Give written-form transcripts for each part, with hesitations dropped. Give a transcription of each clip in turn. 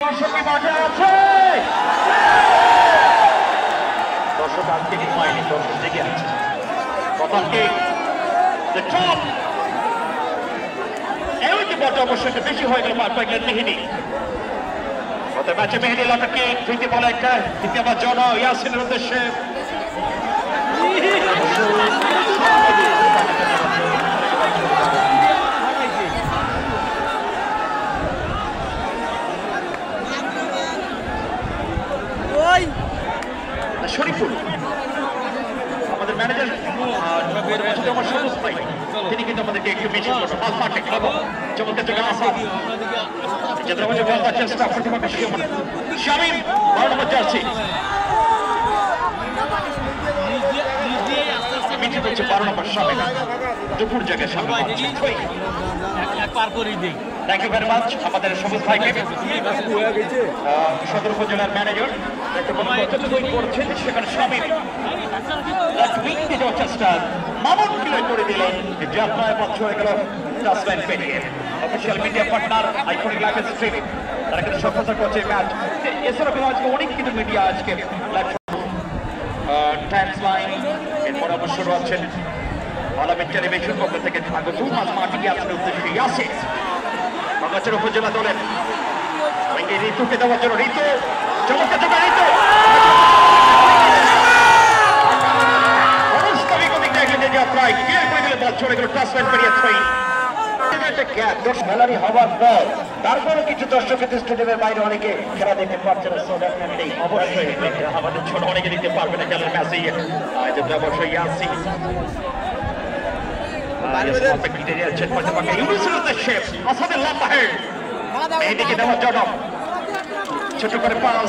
দর্শক মাঠে আছে, দর্শক আজকে কি হয়নি, দর্শক জেগে আছে। কথাকে বলটা অবশ্যই বেশি হয়ে গেল মাঠ পাইলেন মেহেদি। গত ম্যাচে মেহেদি লটাকে তৃতীয় বলে একটা দ্বিতীয় জন ইয়াসিনের উদ্দেশ্যে শরীফুল আমাদের ম্যানেজার আমার সবুজ ভাই, তিনি কিন্তু আমাদেরকে একটু বেশি চমৎকার জায়গা আসাদ শামীম 12 নম্বর জার্সি মিঠে বলছে 12 নম্বর শামীম দুপুর জায়গায় Shamim thank you very much আমাদের সবুজ ভাইকে, সদর উপজেলার ম্যানেজার করছেন সেখানে শামীম যাওয়ার চেষ্টা মামুন ক্লিয়ার করে দিলেন। যাত্রায় পথ হয়ে গেল টাচলাইন পেরিয়ে। Official media partner iconic live stream তারা কিন্তু সফলতা করছে ম্যাচ। এছাড়াও কিন্তু আজকে অনেক কিন্তু মিডিয়া আজকে টাইমস লাইন এরপর অবশ্য রয়েছেন আলামিন টেলিভিশন পক্ষ থেকে আগে 2 মাস মাঠে গিয়ে উদ্দেশ্যে আসে বাংলাদেশের উপজেলা দলের ঋতুকে দেওয়ার জন্য ঋতু চমৎকার ঋতু প্রায় ক্লিয়ার করে দিলে বল চলে গেল টাচলাইন পেরিয়ে খেলারি হওয়ার পর তারপরে কিছু দর্শক স্টেডিয়ামের বাইরে অনেকে খেলা দেখতে পারছে না। অবশ্যই আমাদের ছোট অনেকে দেখতে পারবে না খেলার ম্যাচে অবশ্যই আসি দেওয়ার জন্য ছোট করে পাস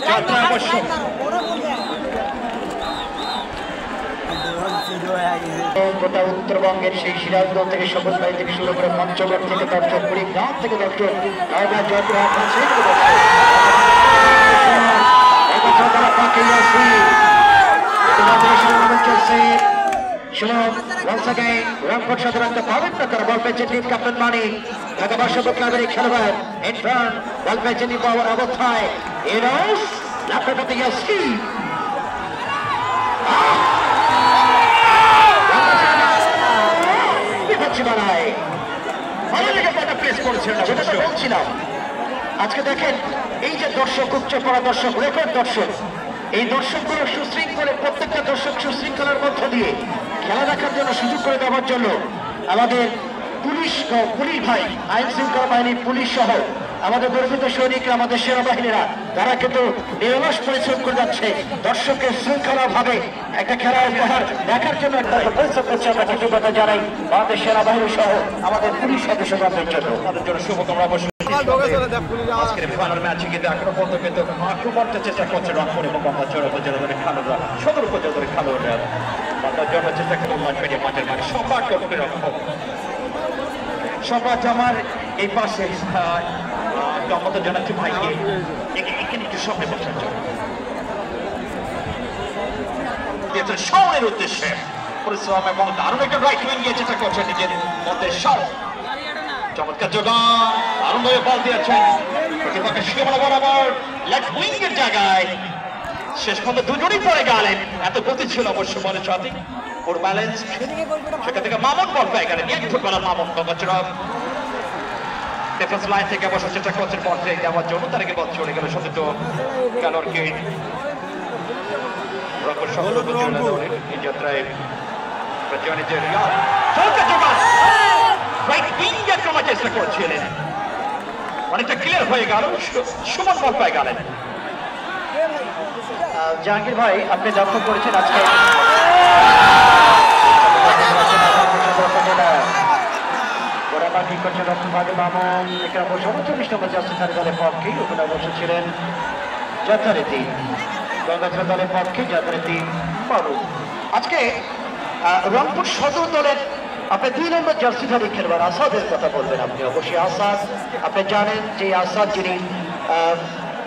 যাত্রা অবশ্য গোটা উত্তরবঙ্গের সেই সিরাজগঞ্জ থেকে সবুজ ভাই থেকে শুরু করে পঞ্চগড় থেকে দর্শক কুড়িগ্রাম থেকে দর্শক অবস্থায় আজকে দেখেন এই যে দর্শক উচ্চ পড়া দর্শক রেকর্ড দর্শক, এই দর্শকগুলো সুশৃঙ্খলে প্রত্যেকটা দর্শক সুশৃঙ্খলার মধ্য দিয়ে খেলা দেখার জন্য সুযোগ করে দেওয়ার জন্য আমাদের পুলিশ ভাই, আইন শৃঙ্খলা বাহিনীর পুলিশ সহ আমাদের গর্বিত সৈনিকরা, আমাদের সেনাবাহিনীরা তারা কিন্তু নিরলস পরিশ্রম করে যাচ্ছে দর্শকের শৃঙ্খলা ভাবে একটা খেলা উপহার দেখার জন্য একটা পরিশ্রম করছে। আমরা কৃতজ্ঞতা জানাই আমাদের সেনাবাহিনী সহ আমাদের পুলিশ সদস্যদের জন্য, তাদের জন্য শুভকামনা। অবশ্যই আজকের ফাইনাল ম্যাচে কিন্তু এখনো পর্যন্ত কিন্তু আক্রমণটা চেষ্টা করছে রংপুর এবং বাংলাদেশের উপজেলা দলের খেলোয়াড়রা, সদর উপজেলা দলের খেলোয়াড়রা বাংলার জন্য চেষ্টা করে মাঠের মানে সম্রাট গঠনের রকম সম্রাট আমার এই পাশে আমাদের জানাচ্ছি ভাইকে এখানে একটু সামনে বসার জন্য শহরের উদ্দেশ্যে পরিশ্রম এবং দারুণ একটা রাইট উইং গিয়ে চেষ্টা করছেন নিজের মধ্যে সব চমৎকার যোগান দারুণ ভাবে বল দিয়েছেন প্রতিপক্ষের সীমানা বরাবর লেফট উইং এর জায়গায় শেষ পর্যন্ত দুজনই পরে গেলেন। এত গতি ছিল অবশ্য বলে সঠিক ওর ব্যালেন্স সেখান থেকে মামুন বল পেয়ে গেলেন একটু করা মামুন গঙ্গাচরণ ডিফেন্স লাইন থেকে অবশ্য চেষ্টা করছেন বল ট্রেক দেওয়ার জন্য, তার আগে বল চলে গেল সতীর্থ খেলোয়াড়কে রংপুর শহর উপজেলা দলের এই যাত্রায় চেষ্টা করছিলেন অনেকটা ক্লিয়ার হয়ে গেল, সুমন বল পেয়ে গেলেন। জাহাঙ্গীর ভাই আপনি লক্ষ্য করেছেন আজকে ছিলেন যথারীতি গঙ্গাধর দলের পক্ষে যথারীতি ফারুক। আজকে রংপুর সদর দলের আপনি 2 নম্বর জার্সিধারী খেলোয়াড় আসাদের কথা বলবেন। আপনি অবশ্যই আসাদ, আপনি জানেন যে আসাদ যিনি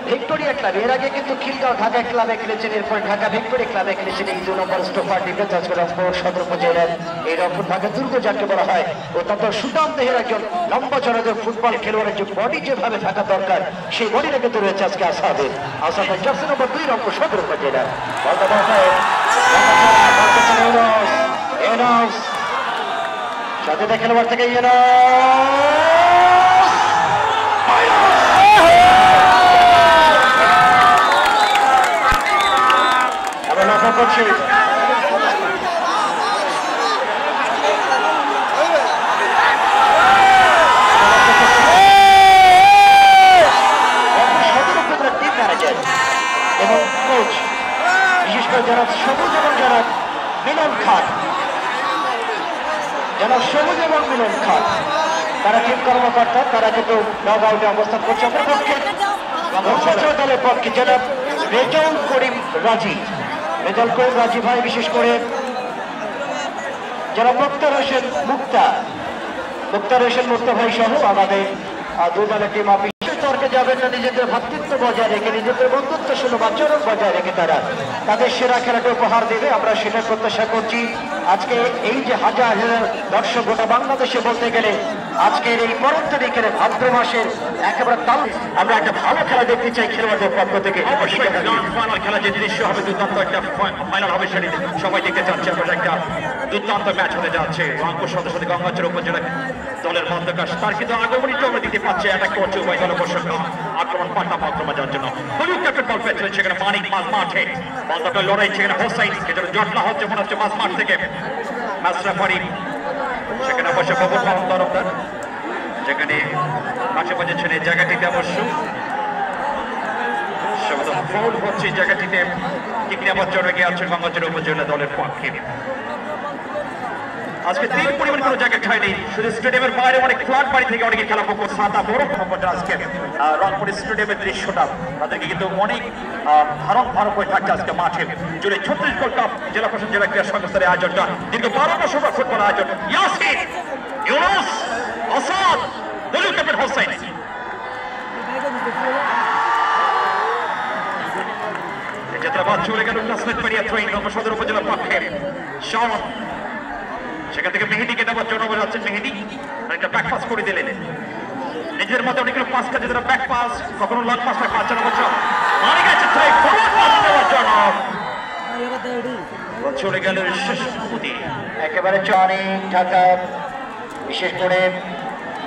ভিক্টোরিয়া ক্লাব, এর আগে কিন্তু খিলগাঁও ঢাকা ক্লাবে খেলেছেন, এরপর ঢাকা ভিক্টোরিয়া ক্লাবে খেলেছেন। এই 2 নম্বর স্টোপার ডিফেন্স আজকে রংপুর সদর উপজেলার এই রংপুর ভাগে দুর্গ যাকে বলা হয়, অত্যন্ত সুঠাম দেহের একজন লম্বা চড়াদের ফুটবল খেলোয়াড়ের যে বডি যেভাবে থাকা দরকার সেই বডিটা কিন্তু রয়েছে আজকে আসাদের জার্সি নম্বর 2 রংপুর সদর উপজেলা। সাথে খেলোয়াড় থেকে লক্ষ্য করছি টিম ম্যানেজার এবং কোচ, বিশেষ করে যারা সবুজ এবং যারা মিলন খান, যারা সবুজ এবং মিলন খান তারা টিম কর্মকর্তা, তারা কিন্তু নক আউটে অবস্থান করছে। অপরপক্ষে দলের পক্ষে যারা রেজাউল করিম রাজি, রেজাউল করিম রাজি ভাই, বিশেষ করে যারা মুক্তার হোসেন মুক্তা ভাই সহ আমাদের 2 দলের টিম অফিস তর্কে যাবেন না, নিজেদের ভ্রাতৃত্ব বজায় রেখে নিজেদের বন্ধুত্ব সুলভ আচরণ বজায় রেখে তারা তাদের সেরা খেলাটা উপহার দেবে, আমরা সেটা প্রত্যাশা করছি। আজকে এই যে হাজার হাজার দর্শক গোটা বাংলাদেশে বলতে গেলে আজকের এই 15 তারিখের ভাদ্র মাসের একেবারে তাল আমরা একটা ভালো খেলা দেখতে চাই খেলোয়াড়দের পক্ষ থেকে। ফাইনাল খেলা যে দৃশ্য হবে, দুর্দান্ত একটা ফাইনাল হবে, সেটি সবাই দেখতে চাচ্ছে। একটা দুর্দান্ত ম্যাচ হতে যাচ্ছে রংপুর সদর সাথে গঙ্গাচড় উপজেলা দলের মধ্যকার, তার কিন্তু আগমনীটা আমরা দিতে পারছে। অ্যাটাক করছে উভয় দল আক্রমণ পাল্টা আক্রমণ যাওয়ার জন্য ক্যাপ্টেন বল পেয়েছিলেন, সেখানে মানিক মাঝ মাঠে বলটাকে লড়াই, সেখানে হোসাইন যেটা জটলা হচ্ছে মনে হচ্ছে মাঝ মাঠ থেকে ম্যাচ রেফারি, সেখানে অবশ্য খবর পাওয়ার তরফদার, যেখানে আশেপাশে ছেলে জায়গাটিতে অবশ্য ফাউল হচ্ছে জায়গাটিতে ঠিক নেওয়ার জন্য গিয়ে আছে গঙ্গাচড় উপজেলা দলের পক্ষে। আজকে তিন পরিমাণ কোনো জায়গায় ঠাই নেই, শুধু স্টেডিয়ামের বাইরে অনেক ফ্ল্যাট বাড়ি থেকে অনেকে খেলা পক্ষ ছাতা বড় খবরটা আজকে রংপুর স্টেডিয়ামের দৃশ্যটা তাদেরকে কিন্তু অনেক ভারত হয়ে থাকছে আজকে মাঠে জুড়ে। 36 গোল্ড কাপ জেলা প্রশাসন জেলা ক্রীড়া সংস্থার আয়োজনটা দীর্ঘ 12 বছর ফুটবল আয়োজন। ইয়াসিন, ইউনুস, আসাদ, দলীয় ক্যাপ্টেন হোসাইন, যাত্রাবাদ চলে গেল ক্লাসমেট পেরিয়া থ্রোইং রংপুর সদর উপজেলার পক্ষে। শাওন সেখান থেকে মেহেদিকে দেওয়ার জন্য যাচ্ছেন, মেহেদি একটা ব্যাক পাস করে দিলেন, নিজের মধ্যে অনেকগুলো পাস কাজে তারা ব্যাক পাস, কখনো লং পাসটা পাচ্ছে না, বলছো অনেক আছে দেওয়ার জন্য চলে গেল শেষ মুহূর্তে একেবারে অনেক ঢাকা, বিশেষ করে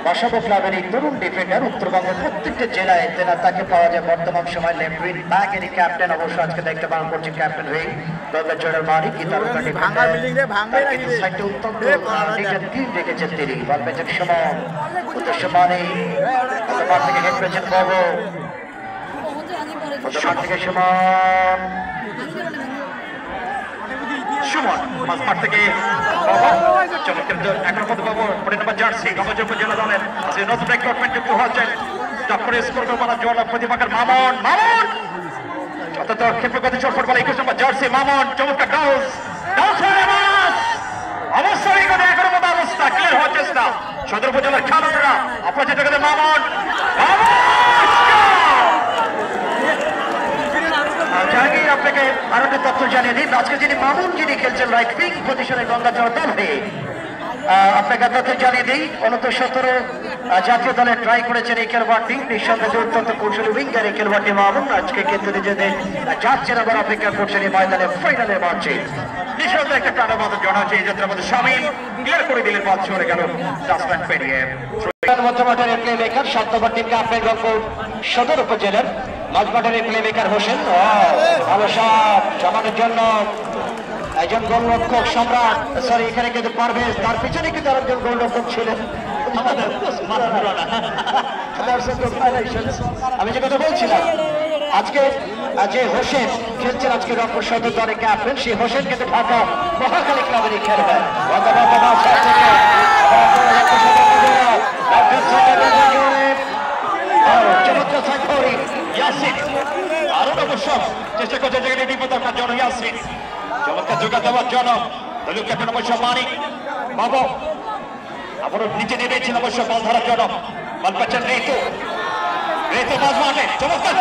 বাসাবো ক্লাবের এই তরুণ ডিফেন্ডার উত্তরবঙ্গের প্রত্যেকটা জেলায় তাকে পাওয়া যায় বর্তমান সময় লেফট উইং ব্যাক এর ক্যাপ্টেন, অবশ্য আজকে দেখতে পাওয়া করছে ক্যাপ্টেন হয়ে দলের জয়ের মালিক টিম রেখেছেন তিনি। বল পেয়েছেন সুমন, উদ্দেশ্য মানে থেকে হেড পেয়েছেন বাবু, থেকে সুমন মাঝমাঠ থেকে চমৎকার এখন কত পাবো নাম্বার জার্সি গঙ্গাচড় উপজেলা দলের আজকে নতুন রিক্রুটমেন্ট যুক্ত হচ্ছেন, তারপরে স্কোর করার জন্য প্রতিমাকার মামুন, যত ক্ষেপে গতি চট ফুটবল 21 নম্বর জার্সি মামুন, চমৎকার ডাউস অবশ্যই এখনো মতো অবস্থা ক্লিয়ার হওয়ার চেষ্টা সদর উপজেলার খেলোয়াড়রা অপোজিট মামুন জাহাঙ্গীর। আপনাকে আরো একটা তথ্য জানিয়ে দিন, আজকে যিনি মামুন যিনি খেলছেন রাইট উইং পজিশনে গঙ্গাচড় দল হয়ে, আপনাকে তথ্য জানিয়ে দিই 69-17 জাতীয় দলে ট্রাই করেছেন এই খেলোয়াড়টি, নিঃসন্দেহে অত্যন্ত কৌশলী উইঙ্গার এই খেলোয়াড়টি মামুন আজকে কিন্তু নিজেদের যাচ্ছেন আবার অপেক্ষা করছেন এই ময়দানে ফাইনালের মাঠে। নিঃসন্দেহে একটা প্রাণের মতো জানা হচ্ছে এই যাত্রার মধ্যে শামিল ক্লিয়ার করে দিলেন, বল চলে গেল ডাস্টম্যান পেরিয়ে। মধ্যমাঠের প্লে মেকার 7 নম্বর টিম ক্যাপ্টেন রংপুর সদর উপজেলার মাঝমাঠের প্লে মেকার হোসেন, ভালো শট সমানের জন্য একজন গোলরক্ষক সম্রাট, সরি এখানে কিন্তু পারভেজ, তার পিছনে কিন্তু আরেকজন গোলরক্ষক ছিলেন। আমি যে কথা বলছিলাম আজকে যে হোসেন খেলছেন আজকে রংপুর সদর দলের ক্যাপ্টেন, সেই হোসেন কিন্তু ঢাকা মহাখালী ক্লাবেরই খেলবেন। চেষ্টা করছে যেখানে বিপদ রাখার জন্য ইয়াসিন, চমৎকার যোগা দেওয়ার জন্য দলীয় ক্যাপ্টেন অবশ্য মানিক বাবু আবারও নিচে নেমেছেন অবশ্য বল ধরার জন্য, বল পাচ্ছেন ঋতু, এই তো মাঝ মাঠে চমৎকার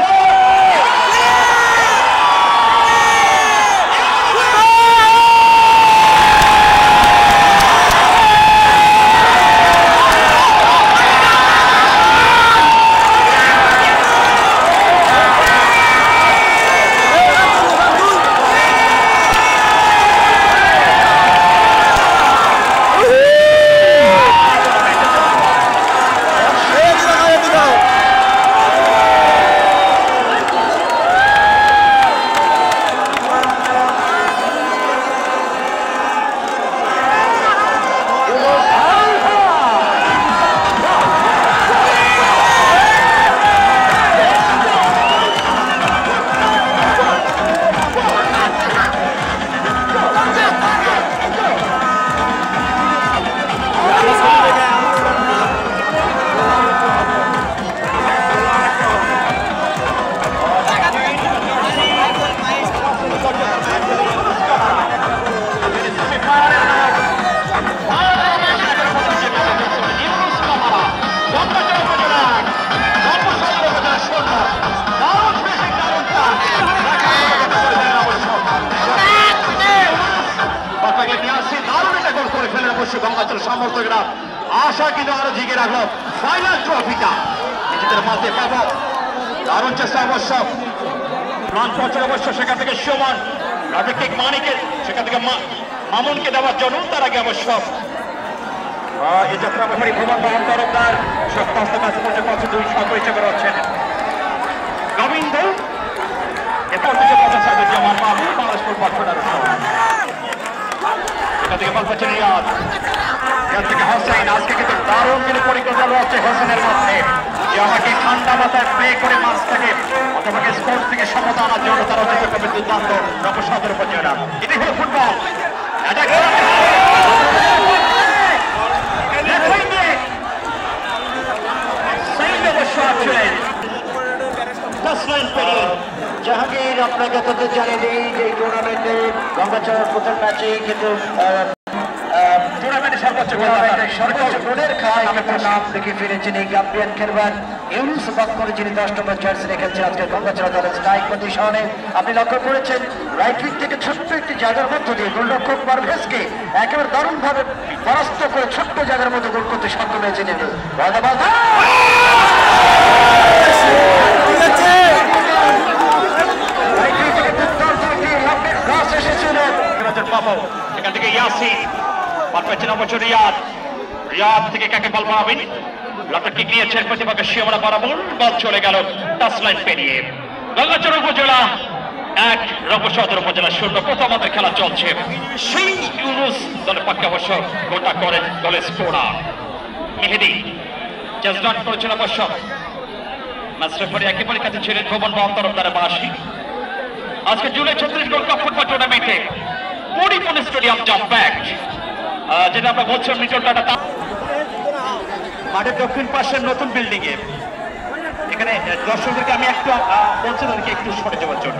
গঙ্গাচল সমর্থকরা আশা কিন্তু আরো জিগে রাখলো ফাইনাল ট্রফিটা নিজেদের মাঝে পাবো। দারুণ চেষ্টা অবশ্য প্রাণ পৌঁছার অবশ্য সেখান থেকে সুমন রাজকিক মানিকের সেখান থেকে মামুনকে দেওয়ার জন্য তার আগে অবশ্য এই যাত্রা প্রহরী ভুবন মোহন তরফদার সপ্তাহ ম্যাচ পর্যন্ত পাচ্ছে 2 শট হিসেবে রয়েছেন গোবিন্দ এরপর থেকে সাইদুর জামান মামুন বাংলাদেশ ফুটবল ফেডারেশন এখান থেকে বল পাচ্ছেন রিয়াদ থেকে হোসেন। আজকে কিন্তু দারুণ কিন্তু পরিকল্পনা রয়েছে হোসেনের মধ্যে যে আমাকে ঠান্ডা মাথায় প্লে করে মাছ থেকে অথবা স্কোর থেকে সমতা আনার জন্য তারা চেষ্টা করবে দুর্দান্ত রকম উপজেলা। এটি হলো ফুটবল জাহাঙ্গীর আপনাকে তত জানিয়ে দিই যে টুর্নামেন্টে গঙ্গাচড়ার প্রথম ম্যাচে কিন্তু সর্বোচ্চ গোলের খায় নাম দেখে ফিরেছেন এই গাম্বিয়ান খেলোয়াড় ইউনুস বাক্করে, যিনি 10 নম্বর জার্সি রেখেছেন আজকে গঙ্গাচড়া দলের স্ট্রাইক পজিশনে। আপনি লক্ষ্য করেছেন রাইট উইক থেকে ছোট্ট একটি জায়গার মধ্য দিয়ে গোলরক্ষক পারভেজকে একেবারে দারুণভাবে পরাস্ত করে ছোট্ট জায়গার মধ্যে গোল করতে সক্ষম হয়েছেন। এখান থেকে ইয়াসিন বল পেয়েছেন অবশ্য রিয়াদ, রিয়াদ থেকে কাকে বল মারাবেন লটার কিক নিয়েছেন প্রতিপক্ষের সীমানা বরাবর বল চলে গেল টাচ লাইন পেরিয়ে। গঙ্গাচড়া উপজেলা 1 রংপুর সদর উপজেলা 0। প্রথম আমাদের খেলা চলছে। সেই ইউনুস দলের পক্ষে অবশ্য গোটা করেন দলের স্কোরার মেহেদি চেষ্টা করেছেন অবশ্য ম্যাচ রেফারি একেবারে কাছে ছিলেন ভুবন মোহন তরফদারের 82। আজকে জুলাই 36 গোল্ড কাপ ফুটবল টুর্নামেন্টে পরিপূর্ণ স্টেডিয়াম জাম্প ব্যাক যেটা আমরা বলছিলাম মিটল টাটা মাঠের দক্ষিণ পাশের নতুন বিল্ডিং এ এখানে দর্শকদেরকে আমি একটু বলছি তাদেরকে একটু সরে যাওয়ার জন্য।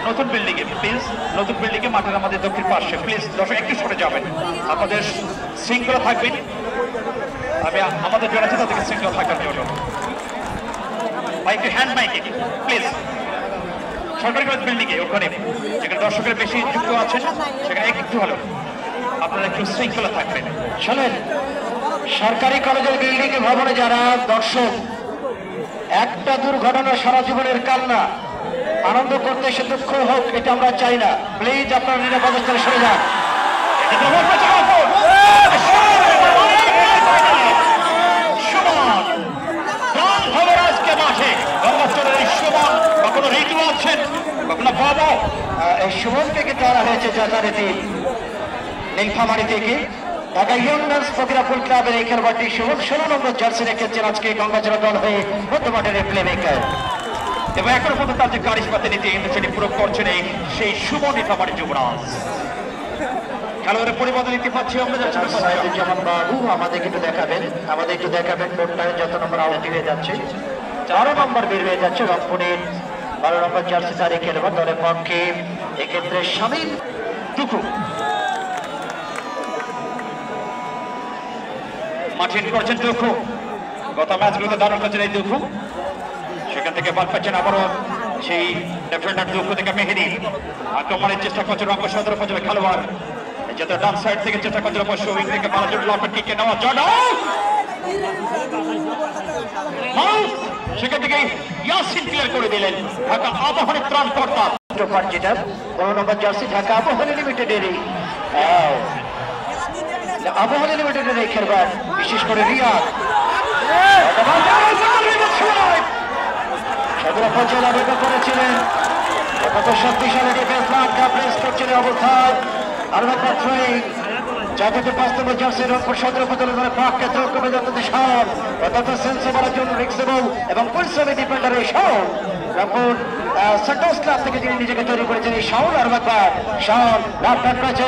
নতুন বিল্ডিং এ প্লিজ, নতুন বিল্ডিং এ মাঠের আমাদের দক্ষিণ পাশে প্লিজ দর্শক একটু সরে যাবেন, আপনাদের শৃঙ্খলা থাকবেন। আমি আমাদের জন্য তাদেরকে শৃঙ্খলা থাকার জন্য মাইকে হ্যান্ড মাইকে প্লিজ সরকারি কলেজ বিল্ডিং এ ওখানে যেখানে দর্শকের বেশি যুক্ত আছেন সেখানে একটু হলো আপনারা একটু শৃঙ্খলা থাকবেন। শোনেন, সরকারি কলেজের বিল্ডিং এ ভবনে যারা দর্শক, একটা দুর্ঘটনা সারা জীবনের কান্না, আনন্দ করতে সে দুঃখ হোক এটা আমরা চাই না। প্লিজ আপনারা নিরাপদ স্থানে সরে যান। আজকে মাঠে সুমন কখনো ঋতু আছেন কখনো বাবা এই সুমনকে কিন্তু আনা হয়েছে যথারীতি নীলফামারী থেকে। ঢাকা ইয়ংগার্স ফকিরাপুর ক্লাবের এই খেলোয়াড়টি সুমন 16 নম্বর জার্সি রেখেছেন আজকে গঙ্গাচড়া দল হয়ে মধ্যমাঠের প্লে মেকার। এবং এখনো পর্যন্ত তার যে কারিশমাতে নীতি সেটি প্রয়োগ করছেন এই সেই সুমন নীলফামারী যুবরাজ। খেলোয়াড়ের পরিবর্তন নীতি পাচ্ছি আমরা যেমন বাবু আমাদের একটু দেখাবেন, বোর্ডটা যত নম্বর আউট হয়ে যাচ্ছে 12 নম্বর বের হয়ে যাচ্ছে রংপুরের 12 নম্বর জার্সি তার এই খেলোয়াড় দলের পক্ষে এক্ষেত্রে শামীম টুকু মাঠে করছেন টুকু গত ম্যাচগুলোতে দারুণ করছেন এই দুঃখ, সেখান থেকে বল পাচ্ছেন আবারও সেই ডিফেন্ডার দুঃখ থেকে মেহেদি আক্রমণের চেষ্টা করছে রঙ্গ সদর উপজেলা খেলোয়াড়, যাতে ডান সাইড থেকে চেষ্টা করছে অবশ্য উইং থেকে বালাজুট লপেট কিকে নেওয়া জন্য সেখান থেকে ইয়াসিন ক্লিয়ার করে দিলেন ঢাকা আবাহনী ত্রাণকর্তা যেটা 15 নম্বর জার্সি ঢাকা আবাহনী লিমিটেডের আবাহনী লিমিটেডের এই খেলোয়াড়, বিশেষ করে রিয়াদ সদর উপজেলা বের করেছিলেন কত শক্তিশালী ডিফেন্স লাইন প্রেস করছিলেন অবস্থায় আর মাত্রই জাতীয় 5 নম্বর জার্সি রংপুর সদর উপজেলার পাককে দ্রুতভাবে যতটা সার তত সেন্সেবল একজন রিক্সেবল এবং পরিশ্রমী ডিফেন্ডার এই শাওন রংপুর সেন্টার্স ক্লাব থেকে যিনি নিজেকে তৈরি করেছেন এই শাওন আর মাত্র শাওন লাভ করেছে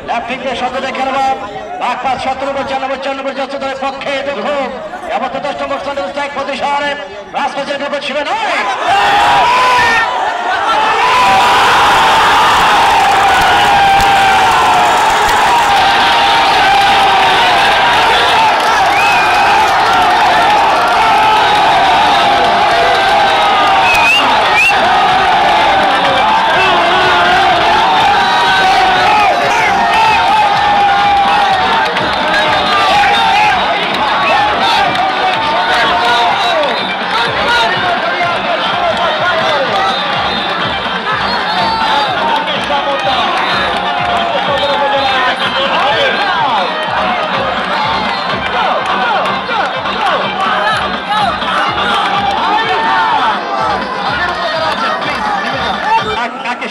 লেফট সদরে খেলোয়াড় বাকপাত 17 নম্বর 4 নম্বর যাচ্ছে তাদের পক্ষে দেখো এবার 10 নম্বর সেন্টার স্ট্রাইক পজিশনে রাজপথের ব্যাপার ছিল না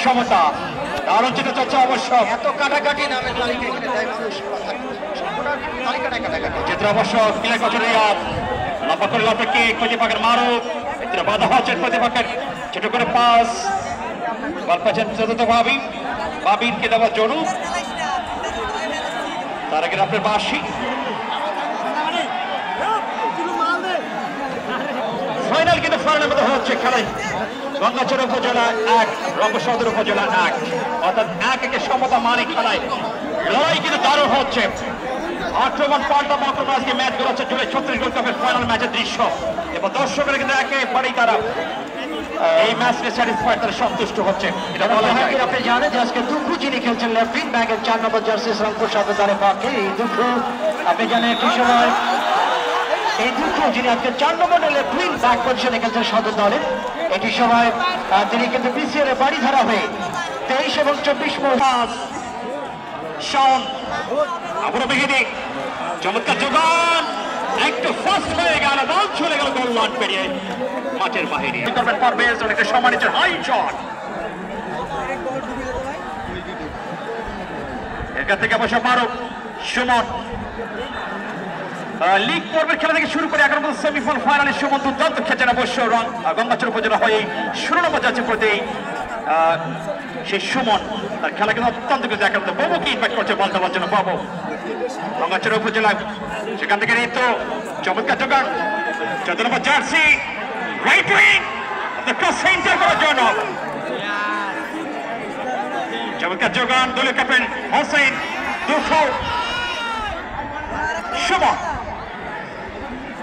সমতা দারুণ যেটা চর্চা অবশ্য এত কাটাকাটি নামের তালিকা এখানে দেয় মানুষ তালিকাটা কাটাকাটি চিত্র অবশ্য ক্লিয়ার করছে রিয়াদ লম্বা করে লপেটকে প্রতিপক্ষের মারুফ এতে বাধা হচ্ছে প্রতিপক্ষের ছোট করে পাস বল পাচ্ছেন চতুর্থ বাবিনকে দেওয়া জরু তার আগে আপনার 82 ফাইনাল কিন্তু ফাইনালের মধ্যে হচ্ছে খেলায় গঙ্গাচড় উপজেলা 1 রংপুর সদর উপজেলা 1 অর্থাৎ 1-1 সমতা মানে খেলায় লড়াই কিন্তু দারুণ হচ্ছে আক্রমণ পাল্টা আক্রমণ আজকে ম্যাচগুলো হচ্ছে জুলাই 36 গোল্ড কাপের ফাইনাল ম্যাচের দৃশ্য এবং দর্শকরা কিন্তু একেবারেই তারা এই ম্যাচে স্যাটিসফাইড তারা সন্তুষ্ট হচ্ছে এটা বলা হয়। আপনি জানেন যে আজকে দুঃখ যিনি খেলছেন লেফট উইং ব্যাকের 4 নম্বর জার্সি রংপুর সদর দলের পক্ষে এই দুঃখ আপনি জানেন একটি সময় এই দুঃখ যিনি আজকে 4 নম্বর লেফট উইং ব্যাক পজিশনে খেলছেন সদর দলে এটি সময় তিনি কিন্তু বিসিএল এর বাড়ি ধরা হয়ে 23 এবং 24 মাস শাওন আবারও মেহেদি চমৎকার যোগান একটু ফাস্ট হয়ে গেল বল চলে গেল গোল লাইন পেরিয়ে মাঠের বাইরে করবেন পারভেজ অনেকটা সম্মানিত হাই শট এখান থেকে অবশ্য মারুফ সুমন লিগ পর্বের খেলা থেকে শুরু করে এখন পর্যন্ত সেমিফাইনাল ফাইনালে সুমন দুর্দান্ত খেলছেন অবশ্য গঙ্গাচড় উপজেলা হয়ে 16 নম্বর যাচ্ছে প্রতি সেই সুমন তার খেলা কিন্তু অত্যন্ত কিছু দেখার মতো বাবু কি ইম্প্যাক্ট করছে বল দেওয়ার জন্য বাবু গঙ্গাচড় উপজেলা সেখান থেকে নিত্য চমৎকার যোগান 14 নম্বর জার্সি রাইট উইং সেন্টার করার জন্য চমৎকার যোগান দলীয় ক্যাপ্টেন হোসেন দুঃখ সুমন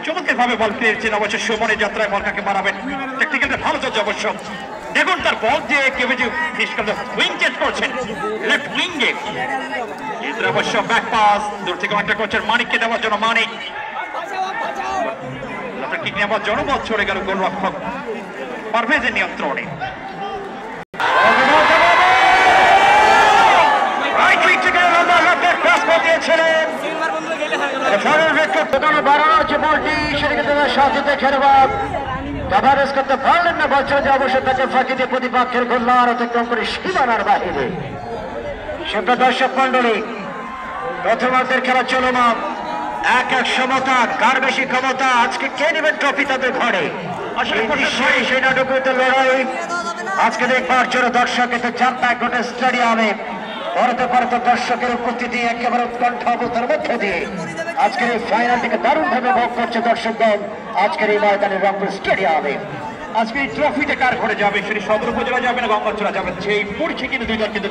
চমৎকার ভাবে বল পেয়েছেন অবশ্য সুমনের যাত্রায় বল কাকে মারাবেন টেকনিক্যালি ভালো চলছে অবশ্য দেখুন তার বল যে কেবিজি ফিনিশ করতে উইং চেঞ্জ করছেন লেফট উইঙ্গে এদের অবশ্য ব্যাক পাস দূর থেকে অনেকটা করছেন মানিককে দেওয়ার জন্য মানিক কিক নেওয়ার জন্য বল ছড়ে গেল গোলরক্ষক পারভেজের নিয়ন্ত্রণে রাইট উইং থেকে লেফট ক্রস করে দিয়েছিলেন খেলোয়াড় কভারেজ করতে পারলেন না বলছেন যে অবশ্য তাকে ফাঁকি দিয়ে প্রতিপক্ষের গোললার অতিক্রম করে সীমানার বাহিরে সেটা দর্শক মন্ডলী প্রথমার্ধের খেলা চলমান 1-1 সমতা কার বেশি ক্ষমতা আজকে কে নেবেন ট্রফি তাদের ঘরে সেই নাটকীয় লড়াই আজকে দেখবার জন্য দর্শক এতে চাপা ঘটে স্টেডিয়ামে পরতে দর্শকের উপস্থিতি একেবারে উৎকণ্ঠ অবস্থার মধ্যে দিয়ে আজকের এই ফাইনালটিকে দারুণভাবে ভোগ করছে দর্শকগণ আজকের এই ময়দানে রংপুর স্টেডিয়ামে আজকে এই ট্রফিটা কার ঘরে যাবে সেটি সদর উপজেলা যাবে না গঙ্গাচড়া যাবে সেই পরিচয় কিন্তু দুই দল কিন্তু